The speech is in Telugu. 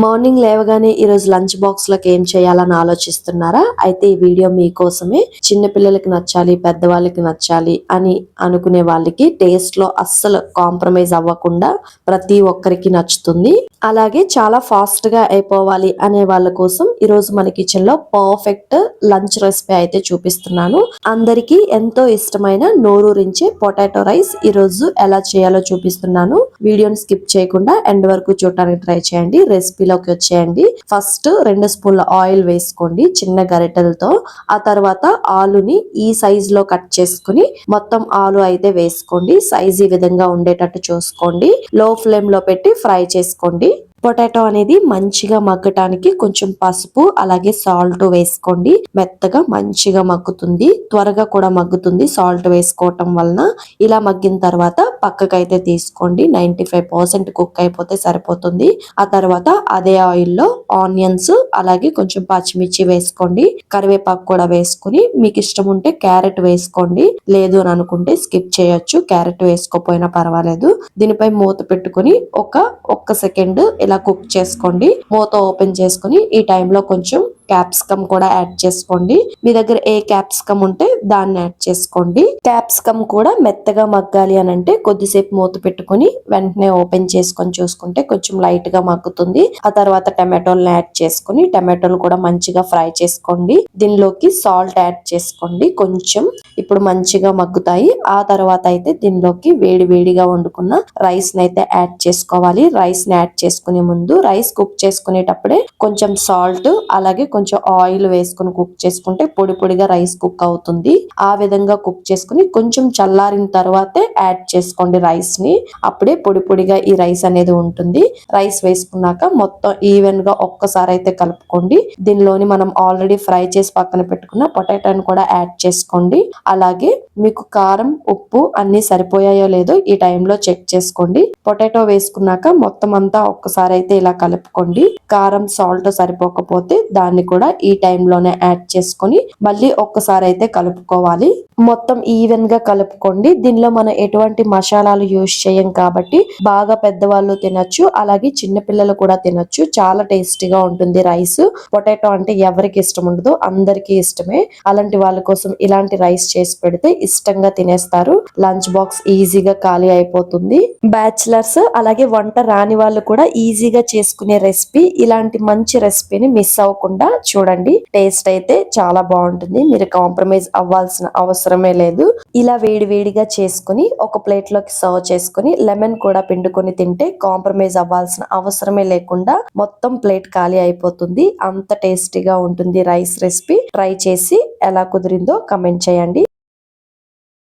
మార్నింగ్ లేవగానే ఈరోజు లంచ్ బాక్స్ లకు ఏం చేయాలని ఆలోచిస్తున్నారా? అయితే ఈ వీడియో మీకోసమే. చిన్న పిల్లలకి నచ్చాలి, పెద్దవాళ్ళకి నచ్చాలి అని అనుకునే వాళ్ళకి టేస్ట్ లో అస్సలు కాంప్రమైజ్ అవ్వకుండా ప్రతి ఒక్కరికి నచ్చుతుంది. అలాగే చాలా ఫాస్ట్ గా అయిపోవాలి అనే వాళ్ళ కోసం ఈరోజు మన కిచెన్ లో పర్ఫెక్ట్ లంచ్ రెసిపీ అయితే చూపిస్తున్నాను. అందరికీ ఎంతో ఇష్టమైన నోరూరించే పొటాటో రైస్ ఈరోజు ఎలా చేయాలో చూపిస్తున్నాను. వీడియోని స్కిప్ చేయకుండా ఎండ్ వరకు చూడటానికి ట్రై చేయండి. రెసిపీలోకి వచ్చేయండి. ఫస్ట్ 2 స్పూన్ల ఆయిల్ వేసుకోండి చిన్న గరిటెలతో. ఆ తర్వాత ఆలుని ఈ సైజ్ లో కట్ చేసుకుని మొత్తం ఆలు అయితే వేసుకోండి. సైజ్ ఈ విధంగా ఉండేటట్టు చూసుకోండి. లో ఫ్లేమ్ లో పెట్టి ఫ్రై చేసుకోండి. పొటాటో అనేది మంచిగా మగ్గటానికి కొంచెం పసుపు అలాగే సాల్ట్ వేసుకోండి. మెత్తగా మంచిగా మగ్గుతుంది, త్వరగా కూడా మగ్గుతుంది సాల్ట్ వేసుకోవటం వలన. ఇలా మగ్గిన తర్వాత పక్కకైతే తీసుకోండి. 95% కుక్ అయిపోతే సరిపోతుంది. ఆ తర్వాత అదే ఆయిల్లో ఆనియన్స్ అలాగే కొంచెం పచ్చిమిర్చి వేసుకోండి. కరివేపాకు కూడా వేసుకుని మీకు ఇష్టం ఉంటే క్యారెట్ వేసుకోండి, లేదు అని అనుకుంటే స్కిప్ చేయొచ్చు. క్యారెట్ వేసుకోపోయినా పర్వాలేదు. దీనిపై మూత పెట్టుకుని ఒక్క సెకండ్ ఇలా కుక్ చేసుకోండి. మూత ఓపెన్ చేసుకుని ఈ టైంలో కొంచెం క్యాప్సికమ్ కూడా యాడ్ చేసుకోండి. మీ దగ్గర ఏ క్యాప్సికమ్ ఉంటే దాన్ని యాడ్ చేసుకోండి. క్యాప్సికమ్ కూడా మెత్తగా మగ్గాలి అని అంటే కొద్దిసేపు మూత పెట్టుకుని వెంటనే ఓపెన్ చేసుకొని చూసుకుంటే కొంచెం లైట్ గా మగ్గుతుంది. ఆ తర్వాత టమాటోలను యాడ్ చేసుకుని టమాటోలు కూడా మంచిగా ఫ్రై చేసుకోండి. దీనిలోకి సాల్ట్ యాడ్ చేసుకోండి కొంచెం. ఇప్పుడు మంచిగా మగ్గుతాయి. ఆ తర్వాత అయితే దీనిలోకి వేడి వేడిగా వండుకున్న రైస్ నైతే యాడ్ చేసుకోవాలి. రైస్ ని యాడ్ చేసుకునే ముందు రైస్ కుక్ చేసుకునేటప్పుడే కొంచెం సాల్ట్ అలాగే కొంచెం ఆయిల్ వేసుకుని కుక్ చేసుకుంటే పొడి పొడిగా రైస్ కుక్ అవుతుంది. ఆ విధంగా కుక్ చేసుకుని కొంచెం చల్లారిన తర్వాతే యాడ్ చేసుకోండి రైస్ ని. అప్పుడే పొడి పొడిగా ఈ రైస్ అనేది ఉంటుంది. రైస్ వేసుకున్నాక మొత్తం ఈవెన్ గా ఒక్కసారి అయితే కలుపుకోండి. దీనిలోని మనం ఆల్రెడీ ఫ్రై చేసి పక్కన పెట్టుకున్న పొటాటోని కూడా యాడ్ చేసుకోండి. అలాగే మీకు కారం ఉప్పు అన్ని సరిపోయాయో లేదో ఈ టైంలో చెక్ చేసుకోండి. పొటాటో వేసుకున్నాక మొత్తం అంతా ఒక్కసారి అయితే ఇలా కలుపుకోండి. కారం సాల్ట్ సరిపోకపోతే దాన్ని కూడా ఈ టైంలోనే యాడ్ చేసుకొని మళ్ళీ ఒక్కసారి అయితే కలుపుకోవాలి. మొత్తం ఈవెన్ గా కలుపుకోండి. దీనిలో మనం ఎటువంటి మసాలాలు యూజ్ చేయం కాబట్టి బాగా పెద్దవాళ్ళు తినొచ్చు, అలాగే చిన్న పిల్లలు కూడా తినొచ్చు. చాలా టేస్టీగా ఉంటుంది రైస్. పొటాటో అంటే ఎవరికి ఇష్టం ఉండదు, అందరికీ ఇష్టమే. అలాంటి వాళ్ళ కోసం ఇలాంటి రైస్ చేసి పెడితే ఇష్టంగా తినేస్తారు. లంచ్ బాక్స్ ఈజీగా ఖాళీ అయిపోతుంది. బ్యాచిలర్స్ అలాగే వంట రాని వాళ్ళు కూడా ఈజీగా చేసుకునే రెసిపీ. ఇలాంటి మంచి రెసిపీని మిస్ అవ్వకుండా చూడండి. టేస్ట్ అయితే చాలా బాగుంటుంది. మీరు కాంప్రమైజ్ అవ్వాల్సిన అవసరమే లేదు. ఇలా వేడి వేడిగా చేసుకుని ఒక ప్లేట్ లోకి సర్వ్ చేసుకుని లెమన్ కూడా పిండుకొని తింటే కాంప్రమైజ్ అవ్వాల్సిన అవసరమే లేకుండా మొత్తం ప్లేట్ ఖాళీ అయిపోతుంది. అంత టేస్టీగా ఉంటుంది రైస్ రెసిపీ. ట్రై చేసి ఎలా కుదిరిందో కమెంట్ చేయండి.